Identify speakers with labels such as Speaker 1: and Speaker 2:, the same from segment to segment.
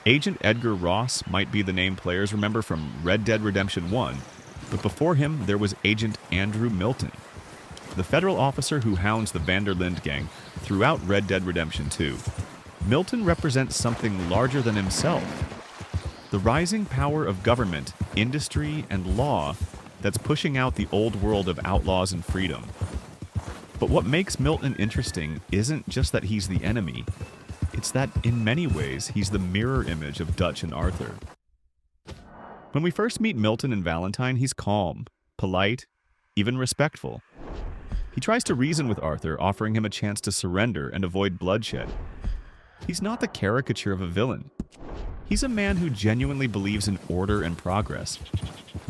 Speaker 1: Agent Edgar Ross might be the name players remember from Red Dead Redemption 1, but before him there was Agent Andrew Milton, the federal officer who hounds the Linde gang throughout Red Dead Redemption 2. Milton represents something larger than himself, the rising power of government, industry, and law that's pushing out the old world of outlaws and freedom. But what makes Milton interesting isn't just that he's the enemy, it's that in many ways he's the mirror image of Dutch and Arthur. When we first meet Milton in Valentine, he's calm, polite, even respectful. He tries to reason with Arthur, offering him a chance to surrender and avoid bloodshed. He's not the caricature of a villain. He's a man who genuinely believes in order and progress.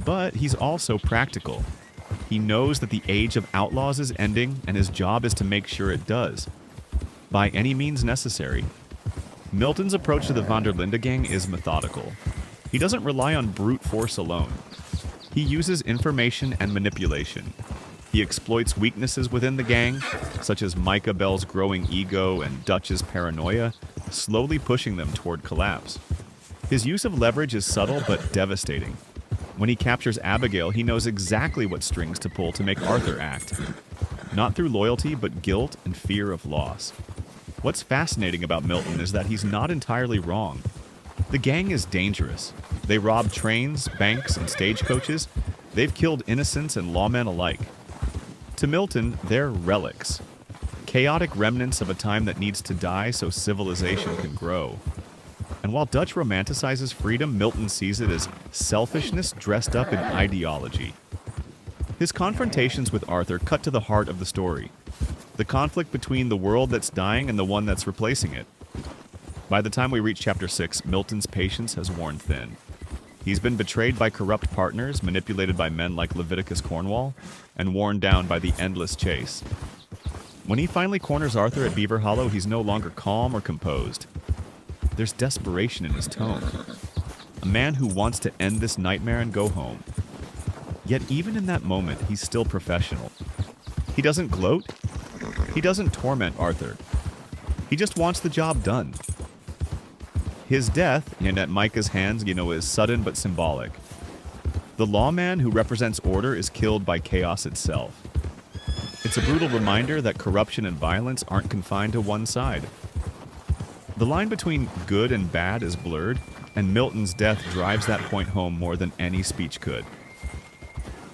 Speaker 1: But he's also practical. He knows that the age of outlaws is ending, and his job is to make sure it does, by any means necessary. Milton's approach to the Linde gang is methodical. He doesn't rely on brute force alone. He uses information and manipulation. He exploits weaknesses within the gang, such as Micah Bell's growing ego and Dutch's paranoia, slowly pushing them toward collapse. His use of leverage is subtle but devastating. When he captures Abigail, he knows exactly what strings to pull to make Arthur act. Not through loyalty, but guilt and fear of loss. What's fascinating about Milton is that he's not entirely wrong. The gang is dangerous. They rob trains, banks, and stagecoaches. They've killed innocents and lawmen alike. To Milton, they're relics. Chaotic remnants of a time that needs to die so civilization can grow. And while Dutch romanticizes freedom, Milton sees it as selfishness dressed up in ideology. His confrontations with Arthur cut to the heart of the story. The conflict between the world that's dying and the one that's replacing it. By the time we reach chapter 6, Milton's patience has worn thin. He's been betrayed by corrupt partners, manipulated by men like Leviticus Cornwall, and worn down by the endless chase. When he finally corners Arthur at Beaver Hollow, he's no longer calm or composed. There's desperation in his tone. A man who wants to end this nightmare and go home. Yet even in that moment, he's still professional. He doesn't gloat. He doesn't torment Arthur. He just wants the job done. His death, and at Micah's hands, is sudden but symbolic. The lawman who represents order is killed by chaos itself. It's a brutal reminder that corruption and violence aren't confined to one side. The line between good and bad is blurred, and Milton's death drives that point home more than any speech could.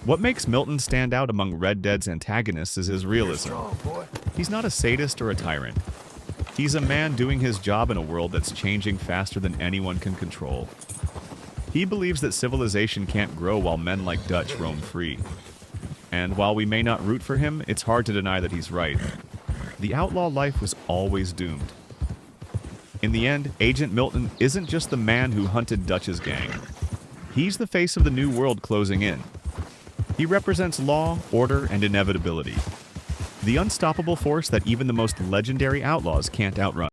Speaker 1: What makes Milton stand out among Red Dead's antagonists is his realism. He's not a sadist or a tyrant. He's a man doing his job in a world that's changing faster than anyone can control. He believes that civilization can't grow while men like Dutch roam free. And while we may not root for him, it's hard to deny that he's right. The outlaw life was always doomed. In the end, Agent Milton isn't just the man who hunted Dutch's gang. He's the face of the new world closing in. He represents law, order, and inevitability. The unstoppable force that even the most legendary outlaws can't outrun.